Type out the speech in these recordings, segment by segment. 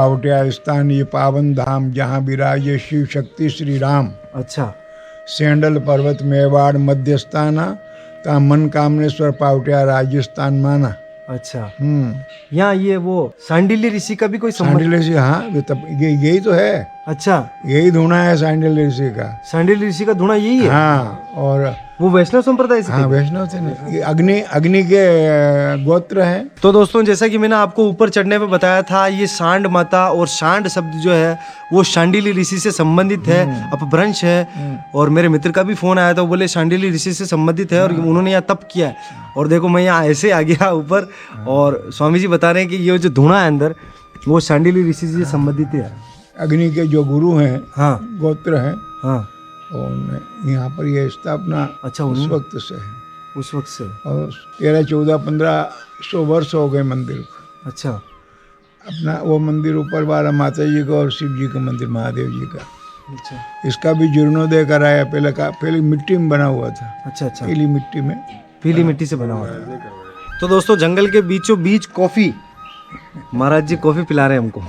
पावटिया स्थान ये पावन धाम जहाँ विराजे शिव शक्ति श्री राम। अच्छा, सेंडल पर्वत मेवाड़ मध्य स्थाना का मन कामनेश्वर पावटिया राजस्थान माना। अच्छा। यहाँ ये वो सांडिल्य ऋषि का भी कोई संबंध? सांडिल्य ऋषि, हाँ यही तो है। अच्छा, यही धुना है सांडिल्य ऋषि का। सांडिल्य ऋषि का धुना यही है? हाँ, और वो वैष्णव संप्रदाय से? हाँ, वैष्णव से नहीं, ये अग्नि के गोत्र हैं। तो दोस्तों, जैसा कि मैंने आपको ऊपर चढ़ने पे बताया था, ये सांड माता और सांड शब्द जो है वो शांडिल्य ऋषि से संबंधित है, अपभ्रंश है। और मेरे मित्र का भी फोन आया था, वो बोले शांडिल्य ऋषि से संबंधित है और उन्होंने यहाँ तप किया है। और देखो मैं यहाँ ऐसे आ गया ऊपर, और स्वामी जी बता रहे हैं कि ये जो धुआं है अंदर वो शांडिल्य ऋषि से संबंधित है। अग्नि के जो गुरु हैं, हाँ, गोत्र हैं, हाँ, और यहाँ पर ये स्थापना अच्छा उस वक्त से है। उस वक्त से? और 13, 14, 1500 वर्ष हो गए मंदिर को। अच्छा, अपना वो मंदिर ऊपर वाला माता जी का और शिव जी का मंदिर, महादेव जी का। अच्छा, इसका भी जीर्णोदय कराया। पहले मिट्टी में बना हुआ था। अच्छा, अच्छा, पीली मिट्टी में, पीली मिट्टी से बना हुआ था। तो दोस्तों, जंगल के बीचों बीच कॉफी, महाराज जी कॉफी पिला रहे हैं हमको,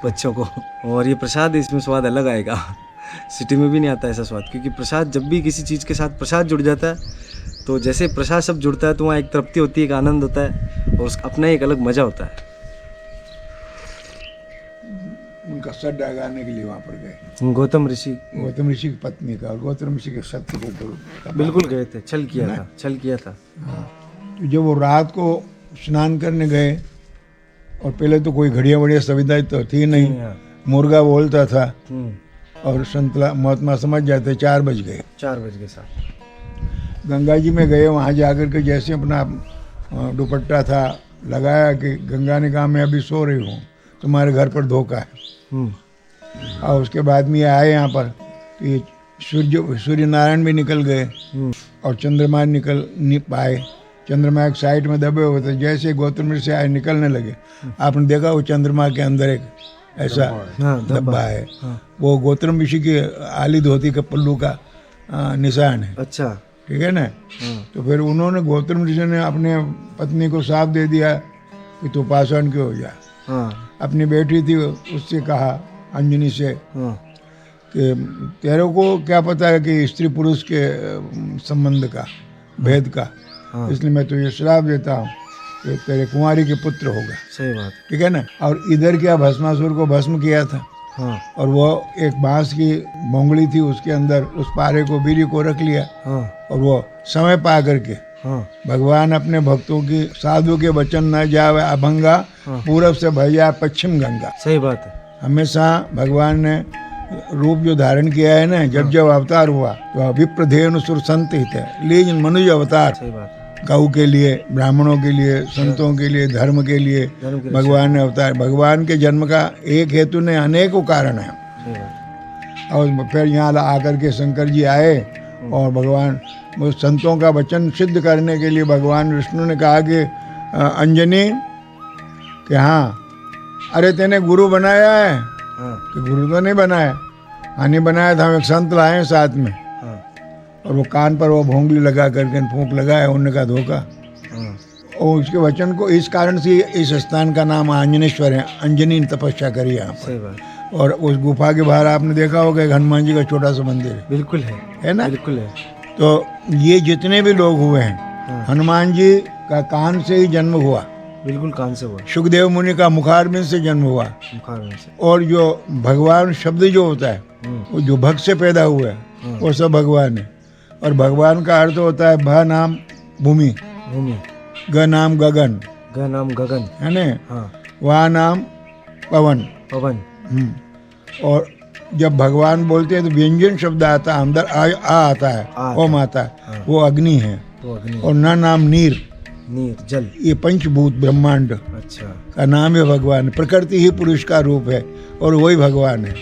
बच्चों को। और ये प्रसाद, इसमें स्वाद अलग आएगा, सिटी में भी नहीं आता ऐसा स्वाद। क्योंकि प्रसाद, जब भी किसी चीज़ के साथ प्रसाद जुड़ जाता है, तो जैसे प्रसाद सब जुड़ता है तो वहाँ एक तृप्ति होती है, एक आनंद होता है, और उसका अपना एक अलग मजा होता है। उनका सर डगाने के लिए वहाँ पर गए गौतम ऋषि की पत्नी का, और गौतम ऋषि के सत्य के ऊपर बिल्कुल गए थे, छल किया था। हाँ, तो जब वो रात को स्नान करने गए, और पहले तो कोई घड़िया बढ़िया सुविधा तो थी नहीं, मुर्गा बोलता था, और संतला महात्मा समझ जाते। 4 बज गए। 4 बज गए साहब। गंगा जी में गए, वहाँ जाकर के जैसे अपना दुपट्टा था लगाया कि गंगा ने कहा मैं अभी सो रही हूँ, तुम्हारे घर पर धोखा है। और उसके बाद में आए यहाँ पर, तो ये सूर्य नारायण भी निकल गए, और चंद्रमा निकल नहीं पाए। चंद्रमा एक साइड में दबे हुए थे। जैसे गौतम ऋषि आए, निकलने लगे, आपने देखा वो चंद्रमा के अंदर एक ऐसा धब्बा है। वो गौतम ऋषि की आली धोती के पल्लू का निशान है। अच्छा, ठीक है ना। तो फिर उन्होंने, गौतम ऋषि ने अपने पत्नी को साफ दे दिया कि तू पाषाण क्यों हो जा। अपनी बेटी थी, उससे कहा, अंजनी से, कि तेरे को क्या पता है कि स्त्री पुरुष के संबंध का, भेद का, इसलिए मैं तुझे श्राप देता हूँ कि तेरे कुंवारी के पुत्र होगा। सही बात, ठीक है ना। और इधर क्या, भस्मासुर को भस्म किया था। और वो एक बांस की मोंगली थी, उसके अंदर उस पारे को, बीरी को रख लिया। और वो समय पा करके भगवान अपने भक्तों की, साधु के वचन न जावे अभंगा, पूरब से भैया पश्चिम गंगा। सही बात है। हमेशा भगवान ने रूप जो धारण किया है ना, जब जब अवतार हुआ तो विप्रधेनु सुर संत हित है, लेकिन मनुष्य अवतार। सही बात है। गौ के लिए, ब्राह्मणों के लिए, संतों के लिए, धर्म के लिए भगवान ने अवतार। भगवान के जन्म का एक हेतु नहीं, अनेकों कारण है। और फिर यहाँ आकर के शंकर जी आए, और भगवान वो संतों का वचन सिद्ध करने के लिए भगवान विष्णु ने कहा कि अंजनी, कि हाँ, अरे तेने गुरु बनाया है? कि गुरु तो नहीं बनाया, नहीं बनाया था, हम एक संत लाए हैं साथ में। और वो कान पर वो भोंगली लगा करके फूंक लगाया, उन्होंने कहा धोखा। और उसके वचन को, इस कारण से इस स्थान का नाम आंजनेश्वर है। अंजनी ने तपस्या करी यहाँ पर। और उस गुफा के बाहर आपने देखा होगा हनुमान जी का छोटा सा मंदिर है। बिल्कुल है ना, बिल्कुल है। तो ये जितने भी लोग हुए हैं, हनुमान जी का कान से ही जन्म हुआ। बिल्कुल, कान से हुआ। सुखदेव मुनि का मुखारबिंद से जन्म हुआ। मुखारबिंद से। और जो भगवान शब्द जो होता है, वो जो भक्त से पैदा हुआ है, वो सब भगवान है। और भगवान का अर्थ होता है भ नाम भूमि, ग नाम गगन, है ना, वा नाम पवन। और जब भगवान बोलते हैं तो व्यंजन शब्द आता है, अंदर आ आता है, ओम आता है, वो अग्नि है। और न नाम नीर, जल, ये पंचभूत ब्रह्मांड का नाम है भगवान। प्रकृति ही पुरुष का रूप है, और वही भगवान है।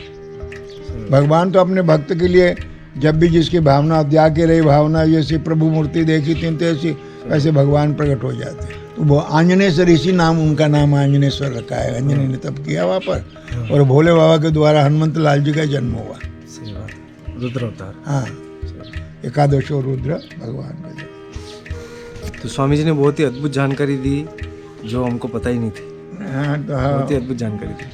भगवान तो अपने भक्त के लिए, जब भी जिसकी भावना त्याग रही भावना, जैसे प्रभु मूर्ति देखी थी तैसी, वैसे भगवान प्रकट हो जाते हैं। तो वो आंजनेश्वर, इसी नाम उनका नाम आंजनेश्वर रखा है। अंजनी ने तप किया वहाँ पर, और भोले बाबा के द्वारा हनुमंत लाल जी का जन्म हुआ। सही बात है, रुद्र अवतार। हाँ, एकादशो रुद्र भगवान का। तो स्वामी जी ने बहुत ही अद्भुत जानकारी दी, जो हमको पता ही नहीं थी। हाँ, तो बहुत ही अद्भुत जानकारी थी।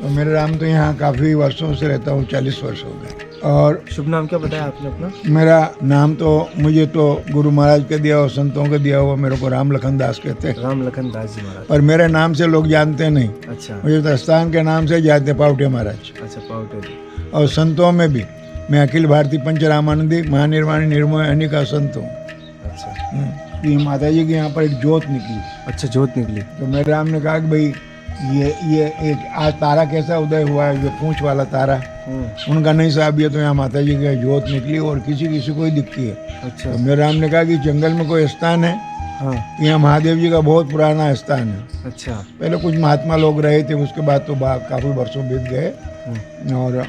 तो मेरा नाम तो यहाँ काफ़ी वर्षों से रहता हूँ, 40 वर्ष हो गए। और शुभ नाम क्या बताया आपने अपना? मेरा नाम तो मुझे तो गुरु महाराज का दिया और संतों का दिया हुआ, मेरे को राम लखन दास कहते हैं। राम लखन दास जी महाराज। पर मेरे नाम से लोग जानते नहीं, अच्छा मुझे तो स्थान के नाम से जानते, पावटे महाराज। अच्छा, पावटे जी। और संतों में भी मैं अखिल भारतीय पंचरामानंदी महानिर्वाणी निर्मोह अनिका संत हूँ। अच्छा, ये माता जी के यहाँ पर एक जोत निकली, अच्छा जोत निकली। तो मेरे राम ने कहा कि भाई ये एक आज तारा कैसा उदय हुआ है, जो पूंछ वाला तारा। उनका नहीं साहब, ये तो यहाँ माता जी की जोत निकली और किसी किसी को ही दिखती है। अच्छा, तो मेरे राम ने कहा कि जंगल में कोई स्थान है, हाँ, यहाँ महादेव जी का बहुत पुराना स्थान है। अच्छा, पहले कुछ महात्मा लोग रहे थे, उसके बाद तो काफ़ी वर्षों बीत गए। और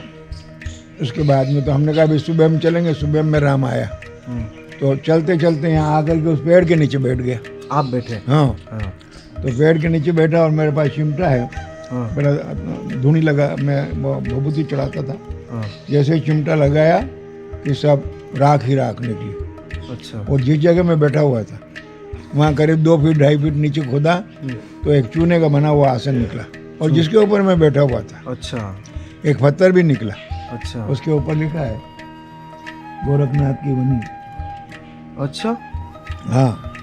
उसके बाद में तो हमने कहा भाई सुबह में चलेंगे। सुबह में राम आया, तो चलते चलते यहाँ आकर के उस पेड़ के नीचे बैठ गया। आप बैठे? हाँ, हाँ, तो पेड़ के नीचे बैठा और मेरे पास चिमटा है, हाँ, बड़ा धुनी लगा, मैं भभूति चढ़ाता था। हाँ, जैसे ही चिमटा लगाया कि सब राख ही राख निकली। अच्छा, और जिस जगह मैं बैठा हुआ था वहाँ करीब 2 फीट 2.5 फीट नीचे खोदा तो एक चूने का बना हुआ आसन निकला, और जिसके ऊपर मैं बैठा हुआ था अच्छा, एक पत्थर भी निकला। अच्छा, उसके ऊपर लिखा है गोरखनाथ की बनी। अच्छा, हाँ,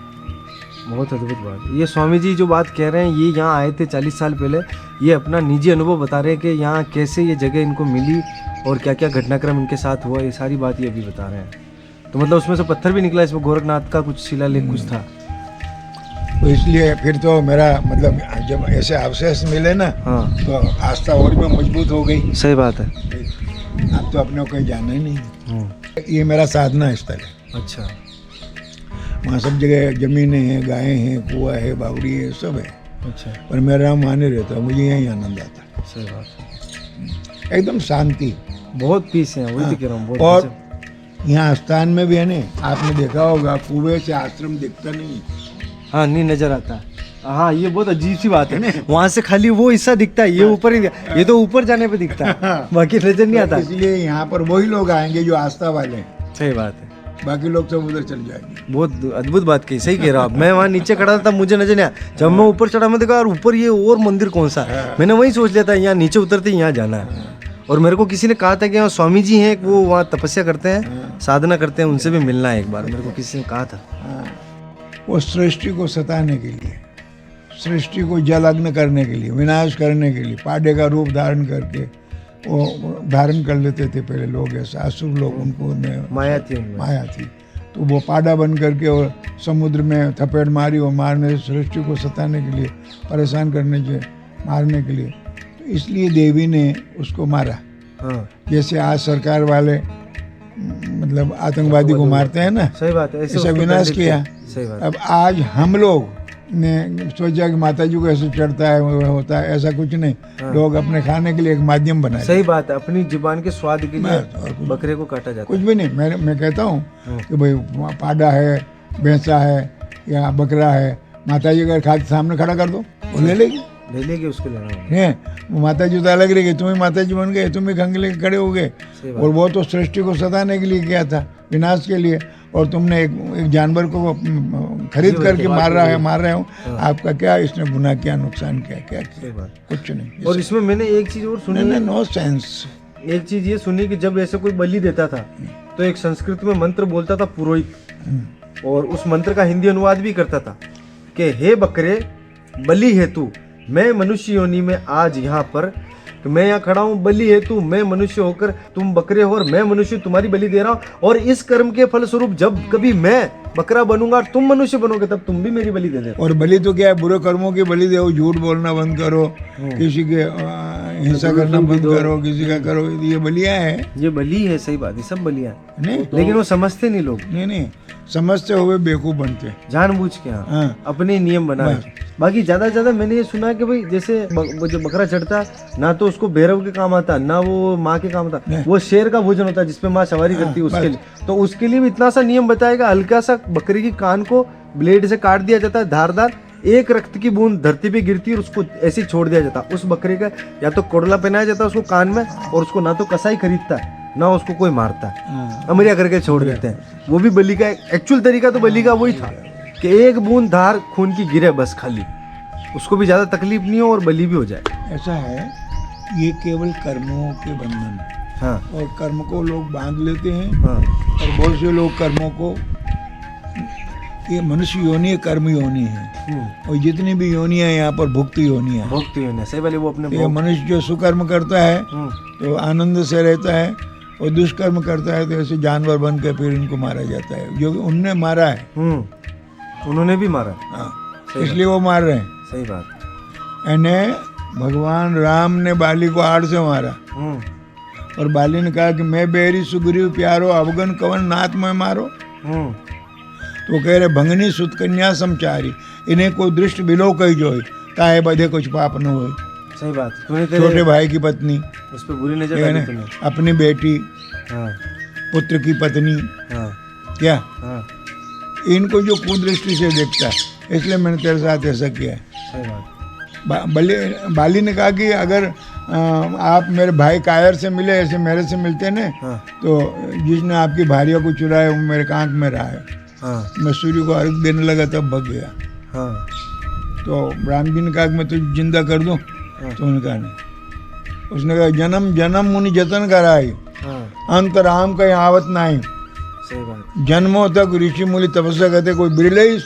बहुत अद्भुत बात। ये स्वामी जी जो बात कह रहे हैं, ये यहाँ आए थे 40 साल पहले, ये अपना निजी अनुभव बता रहे हैं कि यहाँ कैसे ये जगह इनको मिली और क्या क्या घटनाक्रम इनके साथ हुआ, ये सारी बात ये अभी बता रहे हैं। तो मतलब उसमें से पत्थर भी निकला, इसमें गोरखनाथ का कुछ शिलालेख कुछ था। तो इसलिए फिर तो मेरा मतलब जब ऐसे अवशेष मिले ना, हाँ, तो आस्था और भी मजबूत हो गई। सही बात है। अब तो अपने को कहीं जाना ही नहीं। ये मेरा साधना स्थल है। अच्छा, वहाँ सब जगह जमीनें हैं, गायें हैं, कुआ है, बावड़ी है, सब है। अच्छा, पर मेरा राम वहाँ नहीं रहता, मुझे यहीं आनंद आता है। सही बात है। एकदम शांति, बहुत पीस है, वही तो कह रहा हूँ, बहुत और peace है। यहाँ स्थान में भी है ना, आपने देखा होगा कुएं से आश्रम दिखता नहीं। हाँ, नहीं नजर आता। हाँ, ये बहुत अजीब सी बात है। वहाँ से खाली वो हिस्सा दिखता है, ये ऊपर ही, ये तो ऊपर जाने पे दिखता है, बाकी नजर नहीं आता। इसलिए यहाँ पर वही लोग आएंगे जो आस्था वाले हैं, सही बात है। बाकी लोग सब उधर चल जाएंगे। बहुत अद्भुत बात कही, सही कह रहा हूँ आप। मैं वहाँ नीचे खड़ा था, मुझे नजर नहीं आया। जब मैं ऊपर चढ़ा, मैं देखा और ऊपर ये और मंदिर कौन सा है, मैंने वही सोच लिया था यहाँ नीचे उतरते यहाँ जाना है। और मेरे को किसी ने कहा था कि यहाँ स्वामी जी हैं, वो वहाँ तपस्या करते हैं, साधना करते हैं, उनसे भी मिलना है एक बार, मेरे को किसी ने कहा था। वो सृष्टि को सताने के लिए, सृष्टि को जलग्न करने के लिए, विनाश करने के लिए पाडे का रूप धारण करके वो धारण कर लेते थे पहले लोग, ऐसा असुर लोग, उनको माया थी उनमें। माया थी। तो वो पाडा बन करके और समुद्र में थपेड़ मारी और मारने, सृष्टि को सताने के लिए, परेशान करने के, मारने के लिए। तो इसलिए देवी ने उसको मारा। हाँ, जैसे आज सरकार वाले मतलब आतंकवादी को मारते हैं ना, सही बात है, ऐसा विनाश किया। सही बात। अब आज हम लोग ने सोचा कि माता जी को ऐसे चढ़ता है, वो होता है, ऐसा कुछ नहीं। लोग अपने खाने के लिए एक माध्यम बनाए। सही बात है, अपनी जुबान के स्वाद के लिए और बकरे को काटा जाता कुछ भी नहीं। मैं कहता हूँ कि भाई पाडा है, भैंसा है या बकरा है, माता जी अगर खाते सामने खड़ा कर दो, वो ले लेगी, ले लेंगे, उसको लेना होगा। है वो माता जी तो अलग रहेगी, तुम्हें माता जी बन गए, तुम्हें खंग लेके खड़े हो गए। और वो तो सृष्टि को सताने के लिए किया था, विनाश के लिए। और तुमने एक जानवर को खरीद करके मार रहे हो। आपका क्या इसने गुनाह किया, नुकसान किया, क्या किया? कुछ नहीं। और इसमें मैंने एक चीज और सुनी, नो सेंस। एक चीज ये सुनी कि जब ऐसे कोई बलि देता था तो एक संस्कृत में मंत्र बोलता था पुरोहित, और उस मंत्र का हिंदी अनुवाद भी करता था कि हे बकरे, बलि हेतु मैं मनुष्य योनि में आज यहाँ पर, कि मैं यहाँ खड़ा हूँ बलि हेतु, मैं मनुष्य होकर तुम बकरे हो और मैं मनुष्य तुम्हारी बलि दे रहा हूँ। और इस कर्म के फलस्वरूप जब कभी मैं बकरा बनूंगा और तुम मनुष्य बनोगे, तब तुम भी मेरी बलि दे दे। और बलि तो क्या है, बुरे कर्मों की बलि दो, झूठ बोलना बंद करो, किसी के हिंसा करना बंद करो, किसी का करो, ये बलियां है। ये बलि है, सही बात है, सब बलियां नहीं, लेकिन वो समझते नहीं लोग। नहीं समझते हुए बेवकूफ बनते, जानबूझ के। हाँ, अपने नियम बना के। बाकी ज्यादा से ज्यादा मैंने ये सुना कि भाई जैसे जो बकरा चढ़ता ना तो उसको भैरव के काम आता, ना वो माँ के काम आता, वो शेर का भोजन होता है जिसपे माँ सवारी करती है, उसके लिए। तो उसके लिए भी इतना सा नियम बताएगा, हल्का सा बकरी की कान को ब्लेड से काट दिया जाता है, धारदार, एक रक्त की बूंद धरती पे गिरती है और उसको ऐसे ही छोड़ दिया जाता। उस बकरे का या तो कोडला पहनाया जाता है उसको कान में, और उसको ना तो कसाई खरीदता है ना उसको कोई मारता है, अमरिया करके छोड़ देते हैं। वो भी बलि का एक्चुअल तरीका तो बलि का वही था कि एक बूंद धार खून की गिरे बस, खाली उसको भी ज्यादा तकलीफ नहीं हो और बलि भी हो जाए। ऐसा है ये केवल कर्मों के बंधन है। हाँ और कर्म को लोग बांध लेते हैं। हाँ और बहुत से लोग कर्मों को, ये मनुष्य योनि है, कर्म योनि है। और जितनी भी योनियां हैं यहाँ पर भुक्त योनियां हैं। भोगती है सही वाली वो अपने ये मनुष्य जो सुकर्म करता है तो आनंद से रहता है, और दुष्कर्म करता है तो ऐसे जानवर बन के फिर इनको मारा जाता है, जो उनने मारा है। उन्होंने भी मारा। हाँ, इसलिए वो मार रहे हैं। सही बात। यानी भगवान राम ने बाली को आड़ से मारा, और बाली ने कहा कि मैं बेरी सुग्रीव प्यारो अवगन कवन नाथ में मारो। तो वो कह रहे भंगनी सुत कन्या समचारी, इन्हें को दृष्ट बिलो कही जोई, ताए बधे कुछ पाप न होई। सही बात। छोटे भाई की पत्नी, उस पर बुरी नजर डाली तूने। अपनी बेटी, हाँ पुत्र की पत्नी, हाँ क्या हाँ इनको जो कुदृष्टि से देखता है, इसलिए मैंने तेरे साथ ऐसा किया है। सही बात। बाली ने कहा कि अगर आप मेरे भाई कायर से मिले, ऐसे मेरे से मिलते ने, तो जिसने आपकी भार्या को चुराया वो मेरे कांख में रहा है। मैं सूर्य को अर्घ देने लगा तब भग गया। तो राम जी ने कहा कि मैं तुझे जिंदा कर दूं, तो उन्होंने कहा नहीं। उसने कहा जन्म जन्म मुनि जतन कराई, अंत राम का आवत नहीं। सही बात। जन्मों तक ऋषि मुनि तपस्या करते, कोई बिरले ही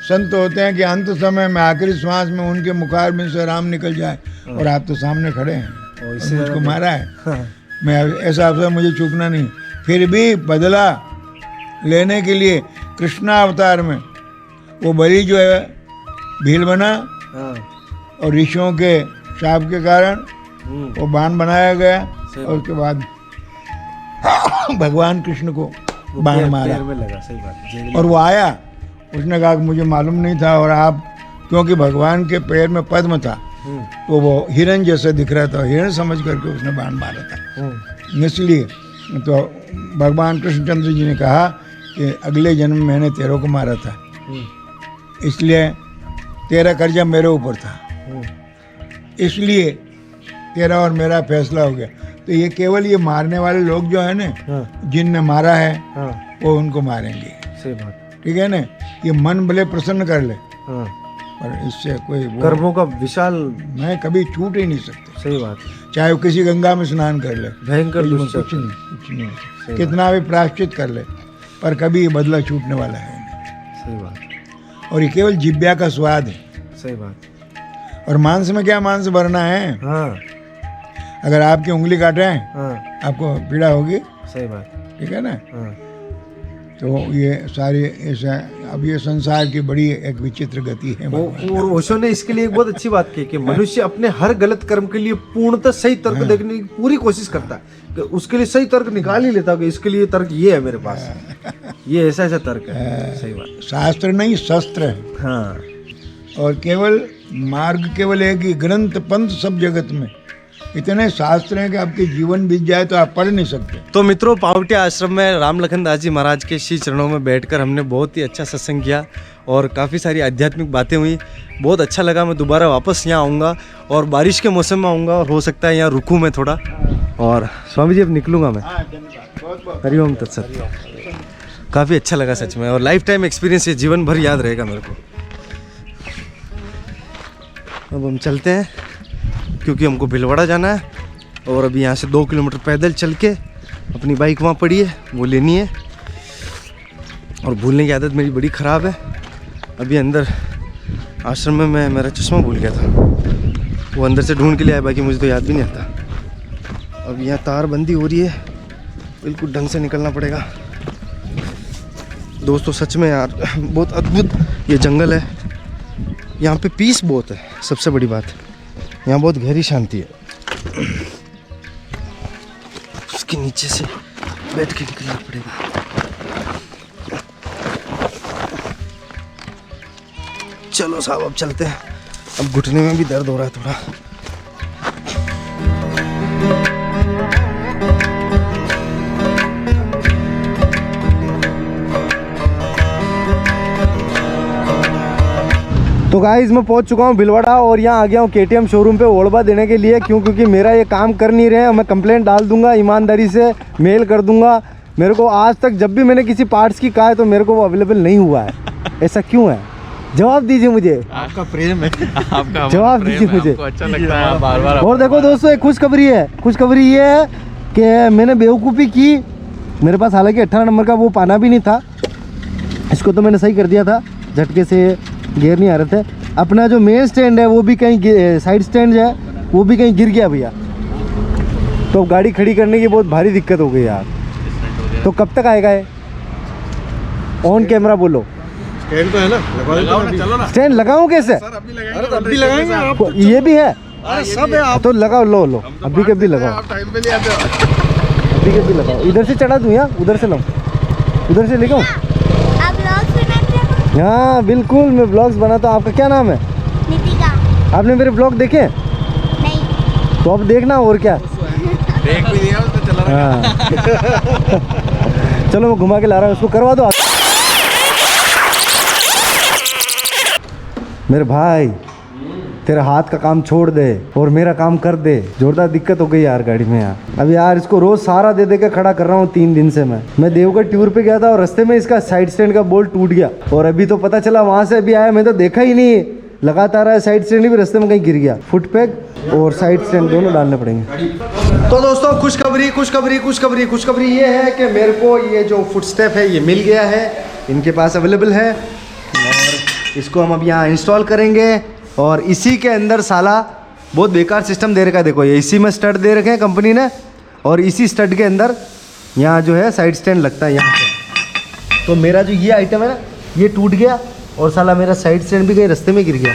संत होते हैं कि अंत समय में आखिरी श्वास में उनके मुखार में से राम निकल जाए, और आप तो सामने खड़े हैं और मुझको मारा है। मैं ऐसा अवसर मुझे चूकना नहीं। फिर भी बदला लेने के लिए कृष्णा अवतार में वो बलि जो है भील बना, और ऋषियों के शाप के कारण वो बाण बनाया गया, और उसके बाद भगवान कृष्ण को बाण मारा। सही बात। और वो आया, उसने कहा कि मुझे मालूम नहीं था, और आप क्योंकि भगवान के पैर में पद्म था तो वो हिरण जैसा दिख रहा था, हिरण समझ करके उसने बाण मारा था। इसलिए तो भगवान कृष्णचंद्र जी ने कहा कि अगले जन्म में मैंने तेरे को मारा था, इसलिए तेरा कर्जा मेरे ऊपर था, इसलिए तेरा और मेरा फैसला हो गया। तो ये केवल ये मारने वाले लोग जो है ना, जिनने मारा है वो उनको मारेंगे। सही बात। ठीक है ना, ये मन भले प्रसन्न कर ले, पर इससे कोई कर्मों का विशाल मैं कभी छूट ही नहीं सकते। सही बात। चाहे वो किसी गंगा में स्नान कर ले, भयंकर कुछ नहीं, कितना भी प्रायश्चित कर ले, पर कभी ये बदला छूटने वाला है नहीं। सही बात। और ये केवल जिब्या का स्वाद है। सही बात। और मांस में क्या मांस भरना है? अगर आपकी उंगली काटे आपको पीड़ा होगी। सही बात। ठीक है ना। तो ये सारी ऐसा, अब ये संसार की बड़ी एक विचित्र गति है। और ओशो ने इसके लिए एक बहुत अच्छी बात की कि मनुष्य अपने हर गलत कर्म के लिए पूर्णतः सही तर्क देखने की पूरी कोशिश करता है, कि उसके लिए सही तर्क निकाल ही लेता कि इसके लिए तर्क ये है मेरे पास, ये ऐसा ऐसा तर्क है। सही बात। शास्त्र नहीं शस्त्र है। हाँ। और केवल मार्ग केवल एक ही, ग्रंथ पंथ सब जगत में इतने शास्त्र हैं कि आपके जीवन बीत जाए तो आप पढ़ नहीं सकते। तो मित्रों, पावटिया आश्रम में राम लखन दास जी महाराज के श्री चरणों में बैठकर हमने बहुत ही अच्छा सत्संग किया और काफ़ी सारी आध्यात्मिक बातें हुई। बहुत अच्छा लगा। मैं दोबारा वापस यहाँ आऊँगा और बारिश के मौसम में आऊँगा, और हो सकता है यहाँ रुकूँ मैं थोड़ा। और स्वामी जी अब निकलूँगा मैं। हरिओम तत्सत। काफ़ी अच्छा लगा सच में, और लाइफ टाइम एक्सपीरियंस, ये जीवन भर याद रहेगा मेरे को। अब हम चलते हैं क्योंकि हमको भीलवाड़ा जाना है, और अभी यहाँ से 2 किलोमीटर पैदल चल के अपनी बाइक वहाँ पड़ी है, वो लेनी है। और भूलने की आदत मेरी बड़ी ख़राब है। अभी अंदर आश्रम में मैं मेरा चश्मा भूल गया था, वो अंदर से ढूंढ के लिए आया, बाकी मुझे तो याद भी नहीं आता। अब यहाँ तारबंदी हो रही है, बिल्कुल ढंग से निकलना पड़ेगा। दोस्तों सच में यार बहुत अद्भुत ये जंगल है। यहाँ पे पीस बहुत है, सबसे बड़ी बात। यहाँ बहुत गहरी शांति है। उसके नीचे से बैठ के निकलना पड़ेगा। चलो साहब अब चलते हैं। अब घुटने में भी दर्द हो रहा है थोड़ा। तो गाइस मैं पहुंच चुका हूं भीलवाड़ा, और यहाँ आ गया हूं KTM शोरूम पे ओढ़बा देने के लिए। क्यों? क्योंकि मेरा ये काम कर नहीं रहे हैं। मैं कंप्लेंट डाल दूंगा, ईमानदारी से मेल कर दूंगा। मेरे को आज तक जब भी मैंने किसी पार्ट्स की कहा है तो मेरे को वो अवेलेबल नहीं हुआ है। ऐसा क्यों है? जवाब दीजिए मुझे, आपका प्रेम है, आपका जवाब दीजिए मुझे। आपको अच्छा लगता है बार बार। और देखो दोस्तों, एक खुशखबरी है। खुशखबरी ये है कि मैंने बेवकूफ़ी की। मेरे पास हालांकि 18 नंबर का वो पाना भी नहीं था, इसको तो मैंने सही कर दिया था, झटके से गियर नहीं आ रहे थे। अपना जो मेन स्टैंड है वो भी कहीं, साइड स्टैंड है वो भी कहीं गिर गया भैया। तो गाड़ी खड़ी करने की बहुत भारी दिक्कत हो गई यार। तो कब तक आएगा ये? ऑन कैमरा बोलो। स्टैंड तो है ना, लगाओ ना, चलो ना। स्टैंड लगाऊं कैसे? अभी लगाएंगे आप। ये भी है अरे सब है आप। तो लगाओ, लो अभी के भी लगाओ, आप टाइम पे ले आते हो। अभी के भी लगाओ। इधर से चढ़ा दूँ या उधर से लाऊं? उधर से लेके आऊं? आप व्लॉग्स बनाते हो? हाँ बिल्कुल, मैं ब्लॉग्स बनाता हूँ। आपका क्या नाम है? नितिका। आपने मेरे ब्लॉग देखे? नहीं। तो अब देखना, और क्या। देख भी दिया उसने, चला रहा। हाँ चलो मैं घुमा के ला रहा हूँ, उसको करवा दो। मेरे भाई, तेरा हाथ का काम छोड़ दे और मेरा काम कर दे। जोरदार दिक्कत हो गई यार गाड़ी में यार। अब यार इसको रोज सहारा दे दे के खड़ा कर रहा हूँ 3 दिन से। मैं देवगढ़ टूर पे गया था और रास्ते में इसका साइड स्टैंड का बोल्ट टूट गया, और अभी तो पता चला वहां से अभी आया, मैं तो देखा ही नहीं। लगातार आया, साइड स्टैंड भी रास्ते में कहीं गिर गया। फुट पैक और साइड स्टैंड दोनों डालने पड़ेंगे। तो दोस्तों, खुशखबरी ये है कि मेरे को ये जो फुटस्टेप है ये मिल गया है, इनके पास अवेलेबल है, और इसको हम अब यहाँ इंस्टॉल करेंगे। और इसी के अंदर साला बहुत बेकार सिस्टम दे रखा है। देखो, ये इसी में स्टड दे रखे हैं कंपनी ने, और इसी स्टड के अंदर यहाँ जो है साइड स्टैंड लगता है यहाँ पे। तो मेरा जो ये आइटम है ना, ये टूट गया, और साला मेरा साइड स्टैंड भी कहीं रास्ते में गिर गया।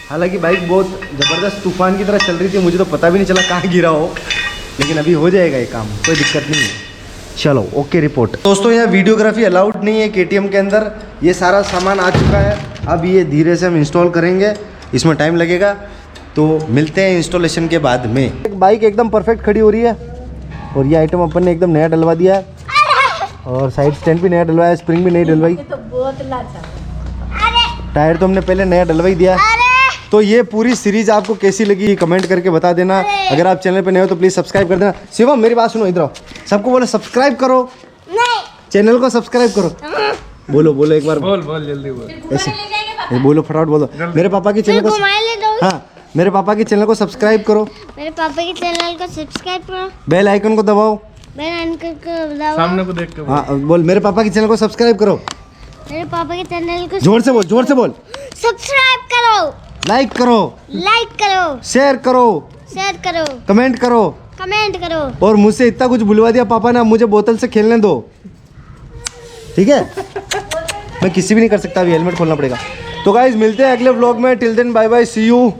हालांकि बाइक बहुत ज़बरदस्त तूफान की तरह चल रही थी, मुझे तो पता भी नहीं चला कहाँ गिरा हो, लेकिन अभी हो जाएगा ये काम, कोई दिक्कत नहीं है। चलो ओके रिपोर्ट। दोस्तों, यहाँ वीडियोग्राफी अलाउड नहीं है KTM के अंदर। ये सारा सामान आ चुका है, अब ये धीरे से हम इंस्टॉल करेंगे, इसमें टाइम लगेगा। तो मिलते हैं इंस्टॉलेशन के बाद में। बाइक एकदम परफेक्ट खड़ी हो रही है, और ये आइटम अपन ने एकदम नया डलवा दिया है, और साइड स्टैंड भी नया डलवाया, स्प्रिंग भी नई डलवाई, टायर तो हमने पहले नया डलवा ही दिया। तो ये पूरी सीरीज आपको कैसी लगी कमेंट करके बता देना। अगर आप चैनल पे नए हो तो प्लीज़ सब्सक्राइब कर देना। शिवम मेरी बात सुनो, इधर आओ, सबको बोलो सब्सक्राइब करो, नहीं। चैनल को सब्सक्राइब करो। बोलो एक बार, बोल जल्दी बोल। ऐसे बोलो, फटाफट बोलो। मेरे पापा की चैनल को, घुमाए ले दो। हाँ, मेरे पापा के चैनल को सब्सक्राइब करो, मेरे पापा के चैनल को सब्सक्राइब करो, बेल आइकन को दबाओ। बेल आइकन को दबाओ। सामने को देख के हाँ बोल, मेरे पापा के चैनल को सब्सक्राइब करो। मेरे पापा के चैनल को जोर से बोल, जोर से बोल। सब्सक्राइब करो, लाइक करो, लाइक करो, शेयर करो, शेयर करो, कमेंट करो। कमेंट करो। और मुझसे इतना कुछ बुलवा दिया पापा ने, अब मुझे बोतल से खेलने दो, ठीक है? मैं किसी भी नहीं कर सकता, अभी हेलमेट खोलना पड़ेगा। तो गाइज मिलते हैं अगले व्लॉग में। Till then bye bye, see you.